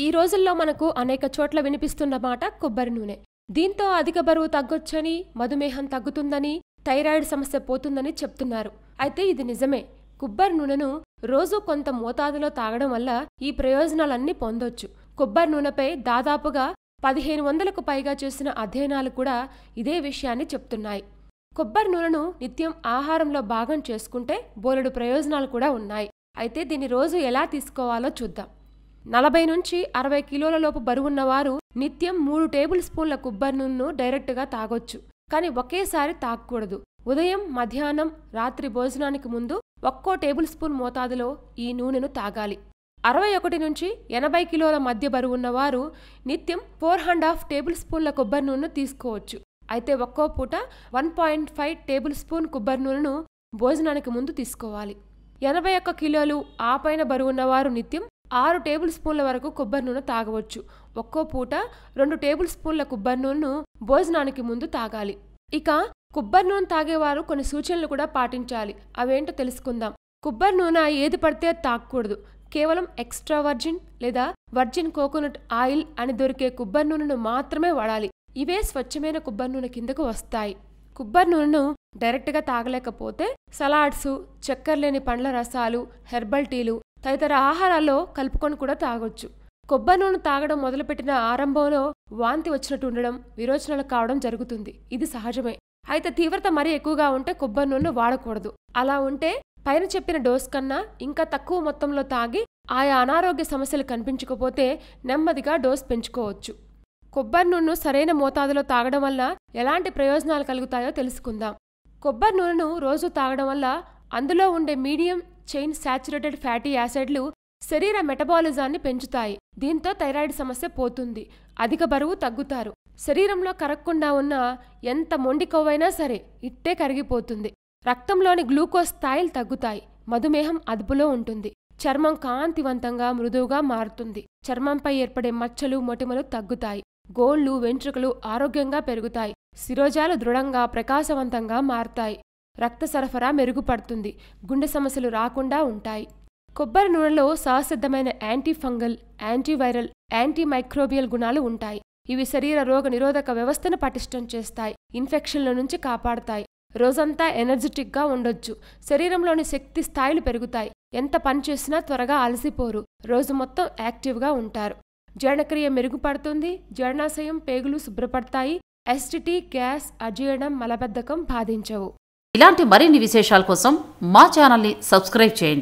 ఈ రోజుల్లో మనకు అనేక చోట్ల వినిపిస్తున్న మాట కొబ్బరి నూనె. దీంతో అధిక బరువు తగ్గొచ్చని, మధుమేహం తగ్గుతుందని, థైరాయిడ్ సమస్య పోతుందని చెప్తున్నారు. అయితే ఇది నిజమే. కొబ్బరి నూనెను రోజూ కొంత మోతాదులో తాగడం వల్ల ఈ ప్రయోజనాలన్నీ పొందొచ్చు. కొబ్బరి నూనెపై దాదాపుగా 1500కు పైగా చేసిన అధ్యయనాలు కూడా ఇదే విషయాన్ని చెప్తున్నాయి. కొబ్బరి నూనెను నిత్యం ఆహారంలో భాగం చేసుకుంటే బోలెడు ప్రయోజనాలు కూడా ఉన్నాయి. అయితే దీన్ని రోజు ఎలా తీసుకోవాలో చూద్దాం. 40 నుంచి 60 కిలోల లోపు బరువున్నవారు నిత్యం 3 టేబుల్ స్పూన్ల కొబ్బరి నూనెను డైరెక్ట్గా తాగొచ్చు. కానీ ఒకేసారి తాగకూడదు. ఉదయం, మధ్యాహ్నం, రాత్రి భోజనానికి ముందు ఒక్కో టేబుల్ స్పూన్ మోతాదులో ఈ నూనెను తాగాలి. 61 నుంచి 80 కిలోల మధ్య బరువున్నవారు నిత్యం 4½ టేబుల్ స్పూన్ల కొబ్బరి నూనెను తీసుకోవచ్చు. అయితే ఒక్కో పూట 1.5 టేబుల్ స్పూన్ కొబ్బరి నూనెను భోజనానికి ముందు తీసుకోవాలి. 81 కిలోలు ఆ పైన బరువున్నవారు నిత్యం 6 టేబుల్ స్పూన్ల వరకు కొబ్బరి నూనె తాగవచ్చు. ఒక్కో పూట 2 టేబుల్ స్పూన్ల కొబ్బరి నూనెను భోజనానికి ముందు తాగాలి. ఇక కొబ్బరి నూనె తాగేవారు కొన్ని సూచనలు కూడా పాటించాలి. అవేంటో తెలుసుకుందాం. కొబ్బరి నూనె ఏది పడితే తాగకూడదు. కేవలం ఎక్స్ట్రా వర్జిన్ లేదా వర్జిన్ కోకోనట్ ఆయిల్ అని దొరికే కొబ్బరి నూనెను మాత్రమే వాడాలి. ఇవే స్వచ్ఛమైన కొబ్బరి నూనె కిందకు వస్తాయి. కొబ్బరి నూనెను డైరెక్ట్గా తాగలేకపోతే సలాడ్స్, చక్కెర లేని పండ్ల రసాలు, హెర్బల్ టీలు తదితర ఆహారాల్లో కలుపుకొని కూడా తాగొచ్చు. కొబ్బరి నూనె తాగడం మొదలుపెట్టిన ఆరంభంలో వాంతి వచ్చినట్టు ఉండడం, విరోచనాలు కావడం జరుగుతుంది. ఇది సహజమే. అయితే తీవ్రత మరీ ఎక్కువగా ఉంటే కొబ్బరి నూనె వాడకూడదు. అలా ఉంటే పైన చెప్పిన డోస్ కన్నా ఇంకా తక్కువ మొత్తంలో తాగి ఆయా అనారోగ్య సమస్యలు కనిపించకపోతే నెమ్మదిగా డోస్ పెంచుకోవచ్చు. కొబ్బరి నూనెను సరైన మోతాదులో తాగడం వల్ల ఎలాంటి ప్రయోజనాలు కలుగుతాయో తెలుసుకుందాం. కొబ్బరి నూనెను రోజు తాగడం వల్ల అందులో ఉండే మీడియం చైన్ శాచురేటెడ్ ఫ్యాటీ యాసిడ్లు శరీర మెటబాలిజాన్ని పెంచుతాయి. దీంతో థైరాయిడ్ సమస్య పోతుంది. అధిక బరువు తగ్గుతారు. శరీరంలో కరగకుండా ఉన్న ఎంత మొండి కొవ్వైనా సరే ఇట్టే కరిగిపోతుంది. రక్తంలోని గ్లూకోజ్ స్థాయిలు తగ్గుతాయి. మధుమేహం అదుపులో ఉంటుంది. చర్మం కాంతివంతంగా, మృదువుగా మారుతుంది. చర్మంపై ఏర్పడే మచ్చలు, మొటిమలు తగ్గుతాయి. గోళ్లు, వెంట్రుకలు ఆరోగ్యంగా పెరుగుతాయి. శిరోజాలు దృఢంగా, ప్రకాశవంతంగా మారుతాయి. రక్త సరఫరా మెరుగుపడుతుంది. గుండె సమస్యలు రాకుండా ఉంటాయి. కొబ్బరి నూనెలో సహసిద్ధమైన యాంటీ ఫంగల్, యాంటీవైరల్, యాంటీమైక్రోబియల్ గుణాలు ఉంటాయి. ఇవి శరీర రోగ నిరోధక వ్యవస్థను పటిష్టం చేస్తాయి. ఇన్ఫెక్షన్ల నుంచి కాపాడతాయి. రోజంతా ఎనర్జెటిక్గా ఉండొచ్చు. శరీరంలోని శక్తి స్థాయిలు పెరుగుతాయి. ఎంత పని చేసినా త్వరగా అలసిపోరు. రోజు మొత్తం యాక్టివ్గా ఉంటారు. జీర్ణక్రియ మెరుగుపడుతుంది. జీర్ణాశయం, పేగులు శుభ్రపడతాయి. అసిడిటీ, గ్యాస్, అజీర్ణం, మలబద్ధకం బాధించవు. ఇలాంటి మరిన్ని విశేషాల కోసం మా ఛానల్ని సబ్స్క్రైబ్ చేయండి.